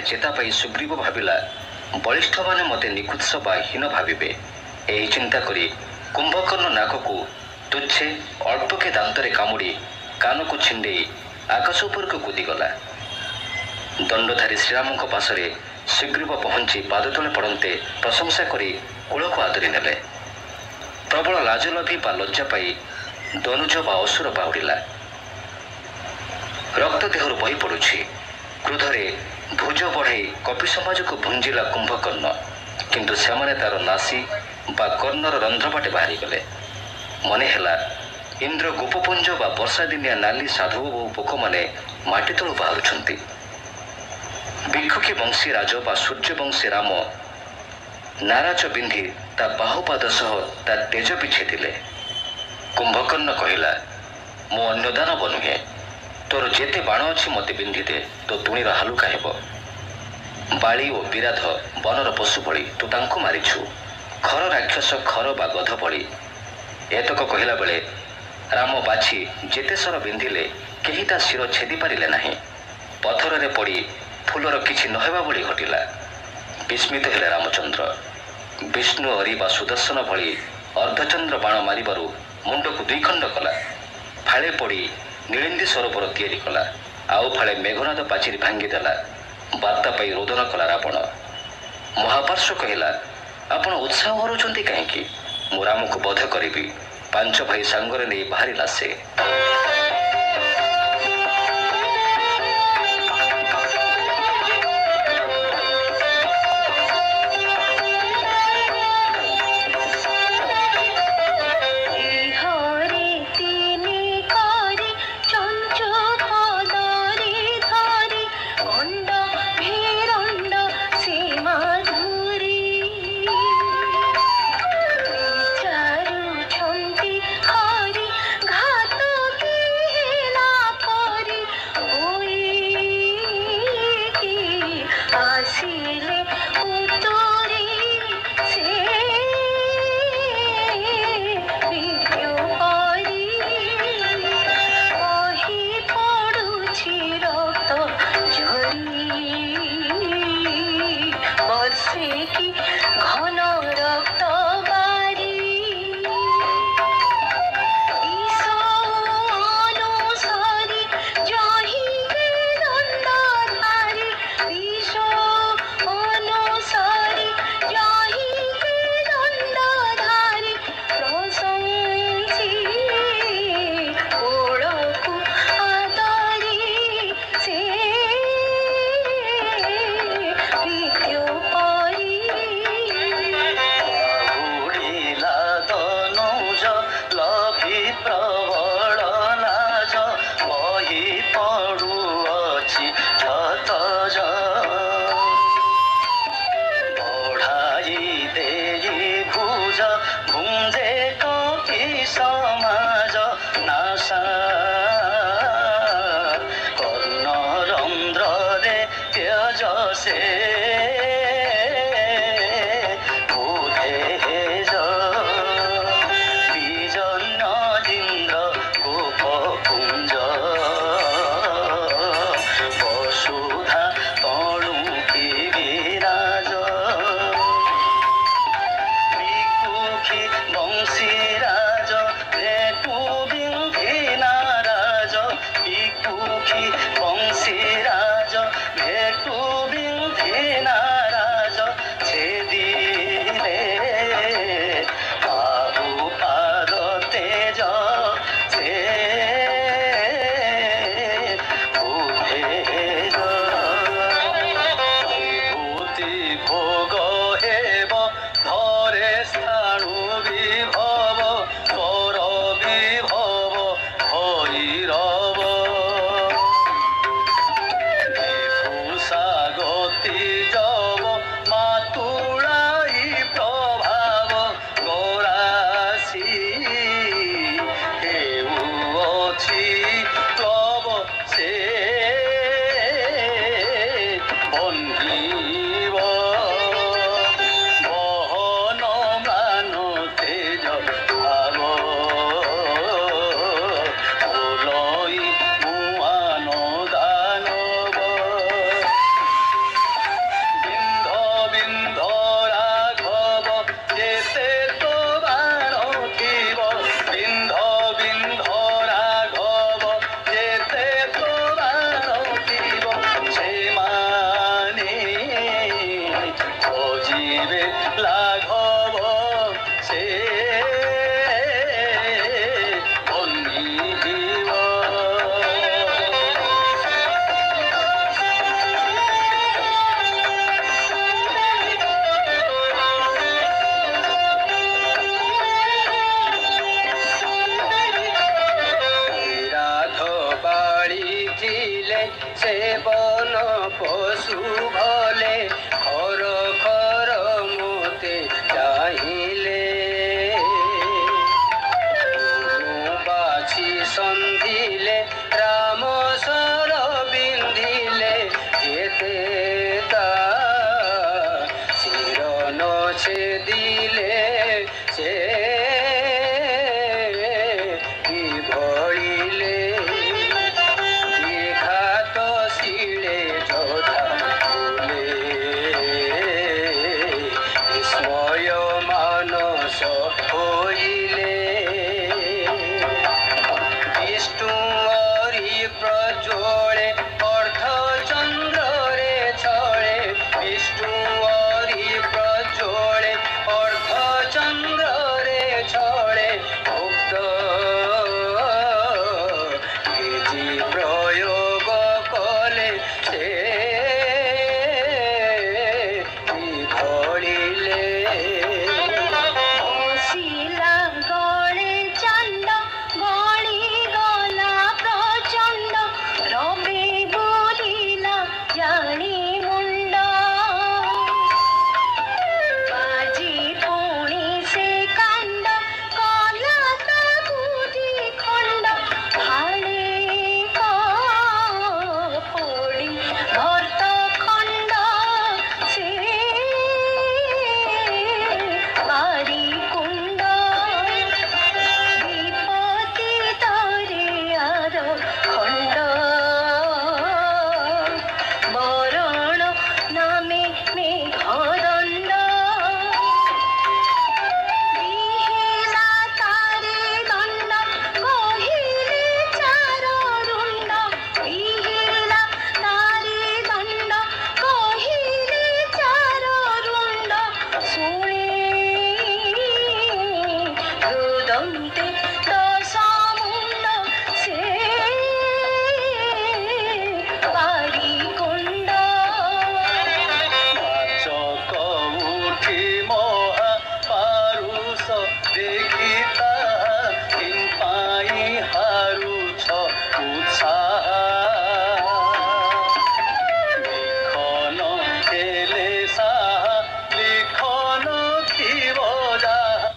चेता पाई सुग्रीव भाविला बलिष्ठ माने मते निकुत्स बा हीन भाविबे। एही चिंता करी कुंभकर्ण नाक को तुच्छे अल्प के दांतरे कामुड़ी कान को छिंडेई आकाश उपर को कूदीगला। दंडधारी श्रीराम पाशरे सुग्रीव पहुंची पाद तले पड़ते प्रशंसा करी कूल को आदरी नेले। प्रबल लाजलभी बा लज्जा पाई दनुज बा असुर बाहुड़िला। रक्त देहर बही पड़ुछि। क्रोधरे भुज बढ़ाई कपि समाज को भुंजिला कुंभकर्ण, किंतु सेमाने तार नासी बा कर्णर रंध्र बाटे बाहरी गले। मने हेला इंद्र गोपपुंज बा वर्षा दिनिया नाली साधु बहु पोक माने माटी तलु बाहरुछंती। भिक्षुकी वंशी राज बा सूर्य वंशी राम नाराज बिंधी ता बाहुपाद सह ता तेज पिछेदिले। कुंभकर्ण कहिला, मु अन्य दानव नुहे, तोर जेते बाण अच्छी मते बिंधी दे, तो तुणीर हालुका हेब। बाली और विराध बनर पशु भली तू तांकु मारिछु, खर राक्षस खर बा गध भली। एतक कहिला बेले राम बाछी जेते सर बिंधिले केही ता शिर छेदी पारिले नाही। पथर रे पड़ी फूलर किछि नहेबा भली घटिला। विस्मित हेले रामचंद्र। विष्णु हरि बा सुदर्शन भली अर्धचंद्र बाण मारिबारु मुंड को दुई खंड कला। फाळे पड़ी नीलिंदी सरोवर तैयारी कला, आउ फाळे मेघनाद पाचिरी भांगीदेला। बार्ता पाई रोदन कला रावण। महापार्श्व कहिला, आपण उत्साह करुछंती काहेकि? मु राम को बध करिबी। पांच भाई सांगरे नै बाहरिला से। See পশু ভলে খর খর মতে চাহিলে বাছি সন্ধিলে রাম সর বিন্ধিলে যেতে তা শিরন ছেদিলে সে ভরিলে বিঘাত শিলে যোধা ভুলে বিস্ময় মানস হইলে বিষ্ণু হরি প্রজ্বলে অর্ধ চন্দ্রে ছড়ে বিষ্ণু হরি প্রজ্বলে অর্ধ চন্দ্রে ছড়ে মুক্ত কেজি প্রয়োগ কলে সে ঘড়িলে শিলা গড়ে চন্ড গড়ি গলা প্রচণ্ড রবে বুঝিলা জানি মুন্ড বাজি পুଣି সে কাণ্ড কলা তা বুঝি খণ্ড ভাড়ে পড়ি ভর্ত খণ্ড সে বাড়ি কুণ্ড বিপতি তরে আর খণ্ড বরণ নামে মেঘদণ্ড বিহিলা তারে দণ্ড কহিলে চার রুণ্ড বিহিলা তারে দণ্ড কহিলে চার রুণ্ড শুনে রুদন্তে দশ মুণ্ড সে বাড়ি কুণ্ড বাচক উঠি মহা পারুষ দেখি তাহা কিম্পাই হারুছ উৎসাহ লিখন হেলে সাহা লিখন খিব যাহা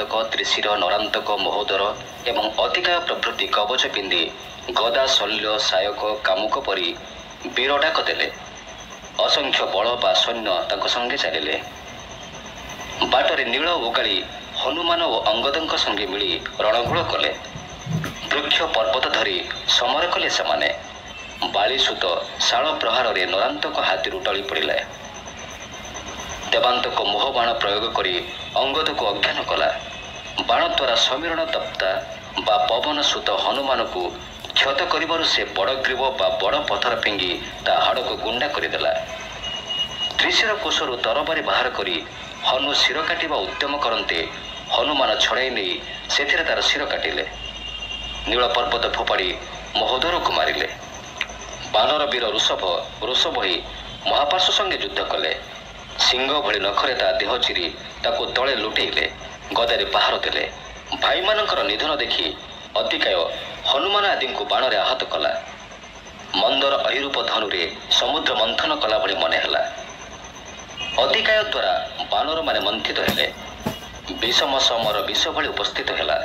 ମହାନ୍ତକ, ତ୍ରିଶିର, ନରାନ୍ତକ, ମହୋଦର ଏବଂ ଅଧିକାୟ ପ୍ରଭୃତି କବଚ ପିନ୍ଧି ଗଦା, ଶଲ୍ୟ, ସାୟକ, କାମୁକ ପରି ବୀର ଡାକ ଦେଲେ। ଅସଂଖ୍ୟ ବଳ ବା ସୈନ୍ୟ ତାଙ୍କ ସଙ୍ଗେ ଚାଲିଲେ। ବାଟରେ ନୀଳ ଉଗାଳି ହନୁମାନ ଓ ଅଙ୍ଗଦଙ୍କ ସଙ୍ଗେ ମିଳି ରଣଘୋଳ କଲେ। ବୃକ୍ଷ ପର୍ବତ ଧରି ସମର କଲେ ସେମାନେ। ବାଳିସୂତ ଶାଳ ପ୍ରହାରରେ ନରାନ୍ତକ ହାତୀରୁ ଟଳି ପଡ଼ିଲେ। ଦେବାନ୍ତକ ମୋହବାଣ ପ୍ରୟୋଗ କରି ଅଙ୍ଗଦକୁ ଅଜ୍ଞାନ କଲା। ବାଣ ଦ୍ୱାରା ସମୀରଣ ତପ୍ତା ବା ପବନ ସୂତ ହନୁମାନଙ୍କୁ କ୍ଷତ କରିବାରୁ ସେ ବଡ଼ଗ୍ରୀବ ବା ବଡ଼ ପଥର ଫିଙ୍ଗି ତା ହାଡ଼କୁ ଗୁଣ୍ଡା କରିଦେଲା। ତ୍ରିଶିର କୋଷରୁ ତରବାରୀ ବାହାର କରି ହନୁ ଶିର କାଟିବା ଉଦ୍ୟମ କରନ୍ତେ ହନୁମାନ ଛଡ଼ାଇ ନେଇ ସେଥିରେ ତାର ଶିର କାଟିଲେ। ନୀଳ ପର୍ବତ ଫୋପାଡ଼ି ମହୋଦରକୁ ମାରିଲେ। ବାନର ବୀର ଋଷଭ ରୋଷ ବହି ମହାପାର୍ଶ୍ୱ ସଙ୍ଗେ ଯୁଦ୍ଧ କଲେ। ସିଂହ ଭଳି ନଖରେ ତା ଦେହ ଚିରି ତାକୁ ତଳେ ଲୁଟେଇଲେ। ଗଦାରେ ପାହାର ଦେଲେ। ଭାଇମାନଙ୍କର ନିଧନ ଦେଖି ଅଧିକାୟ ହନୁମାନ ଆଦିଙ୍କୁ ବାଣରେ ଆହତ କଲା। ମନ୍ଦର ଅହିରୂପ ଧନୁରେ ସମୁଦ୍ର ମନ୍ଥନ କଲା ଭଳି ମନେ ହେଲା। ଅଧିକାୟ ଦ୍ୱାରା ବାନରମାନେ ମନ୍ଥିତ ହେଲେ। ବିଷମ ସମର ବିଷ ଭଳି ଉପସ୍ଥିତ ହେଲା।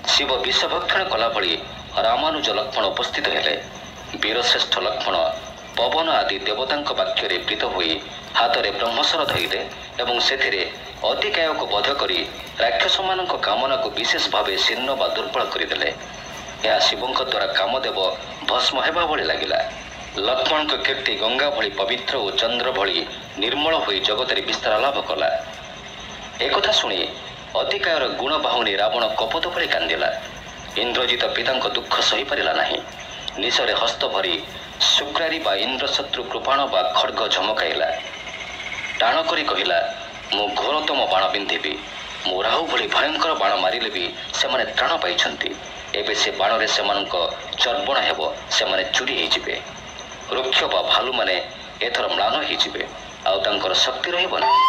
ଶିବ ବିଷଭକ୍ଷଣ କଲା ଭଳି ରାମାନୁଜ ଲକ୍ଷ୍ମଣ ଉପସ୍ଥିତ ହେଲେ। ବୀରଶ୍ରେଷ୍ଠ ଲକ୍ଷ୍ମଣ ପବନ ଆଦି ଦେବତାଙ୍କ ବାକ୍ୟରେ ପ୍ରୀତ ହୋଇ ହାତରେ ବ୍ରହ୍ମସର ଧଇଲେ ଏବଂ ସେଥିରେ ଅଧିକାୟକୁ ବଧ କରି ରାକ୍ଷସମାନଙ୍କ କାମନାକୁ ବିଶେଷ ଭାବେ ଶୀର୍ଣ୍ଣ ବା ଦୁର୍ବଳ କରିଦେଲେ। ଏହା ଶିବଙ୍କ ଦ୍ୱାରା କାମଦେବ ଭସ୍ମ ହେବା ଭଳି ଲାଗିଲା। ଲକ୍ଷ୍ମଣଙ୍କ କୀର୍ତ୍ତି ଗଙ୍ଗା ଭଳି ପବିତ୍ର ଓ ଚନ୍ଦ୍ର ଭଳି ନିର୍ମଳ ହୋଇ ଜଗତରେ ବିସ୍ତାର ଲାଭ କଲା। ଏକଥା ଶୁଣି ଅଧିକାୟର ଗୁଣ ବାହୁନି ରାବଣ କପୋତ ଭଳି କାନ୍ଦିଲା। ଇନ୍ଦ୍ରଜିତ ପିତାଙ୍କ ଦୁଃଖ ସହିପାରିଲା ନାହିଁ। ନିଶରେ ହସ୍ତ ଭରି ଶୁକ୍ରାରୀ ବା ଇନ୍ଦ୍ରଶତ୍ରୁ କୃପାଣ ବା ଖଡ଼୍ଗ ଝମକାଇଲା। ଟାଣ କରି କହିଲା, ମୁଁ ଘୋରତମ ବାଣ ବିନ୍ଧିବି। ମୁଁ ରାହୁ ଭଳି ଭୟଙ୍କର ବାଣ ମାରିଲେ ବି ସେମାନେ ତ୍ରାଣ ପାଇଛନ୍ତି। ଏବେ ସେ ବାଣରେ ସେମାନଙ୍କ ଚର୍ବଣ ହେବ। ସେମାନେ ଚୁରି ହେଇଯିବେ। ବୃକ୍ଷ ବା ଭାଲୁମାନେ ଏଥର ମ୍ଳାନ ହେଇଯିବେ। ଆଉ ତାଙ୍କର ଶକ୍ତି ରହିବ ନାହିଁ।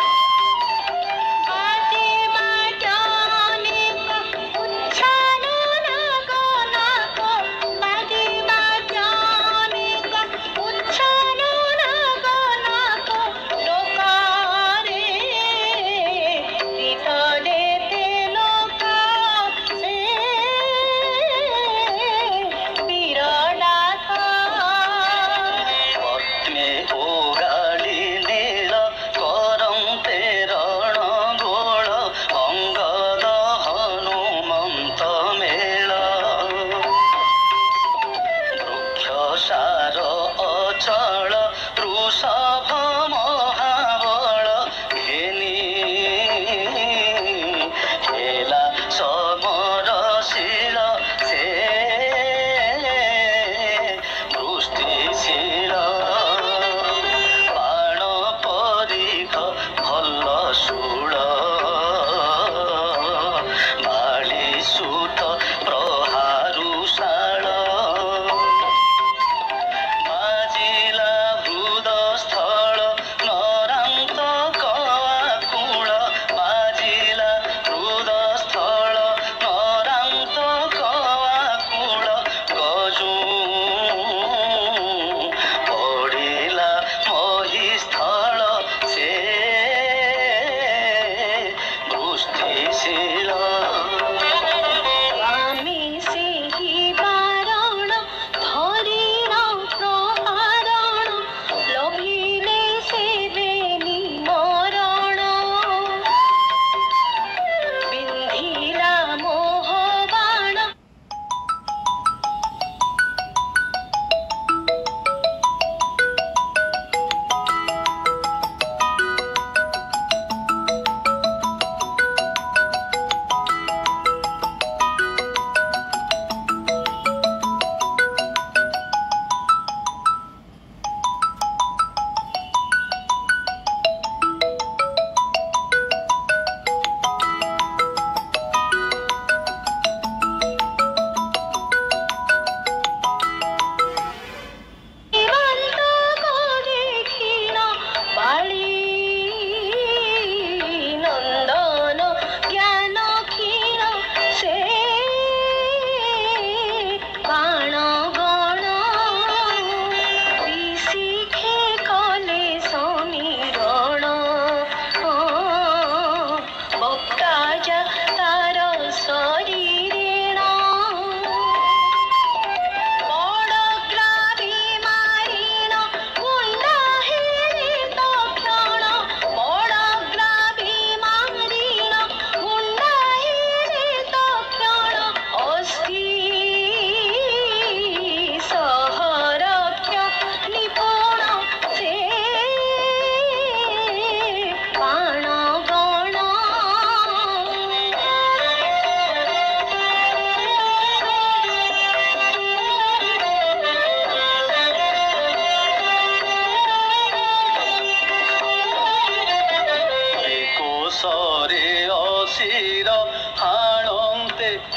ପତ୍ନୀ ଓ ଗାଳି ନୀଳ କରନ୍ତେ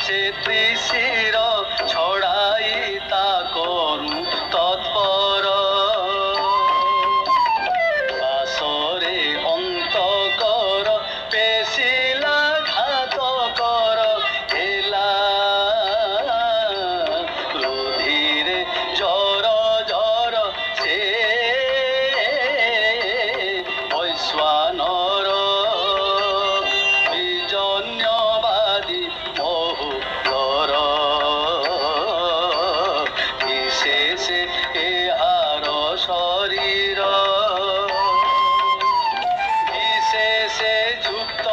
ସେ ତ୍ରିଶିର ଛଡ଼ାଇ ତା କରୁ ତତ୍ପର ବାସରେ ଅନ୍ତ କର ପେଶିଲା ଘାତ କର ହେଲା କ୍ରୋଧିରେ ଜର ଜର ସେ ବୈଶ୍ୱାନର ବିଜନ୍ୟବାଦୀ ମହୁଲର ବିଶେଷ ଏହାର ଶରୀର ବିଶେଷ ଯୁକ୍ତ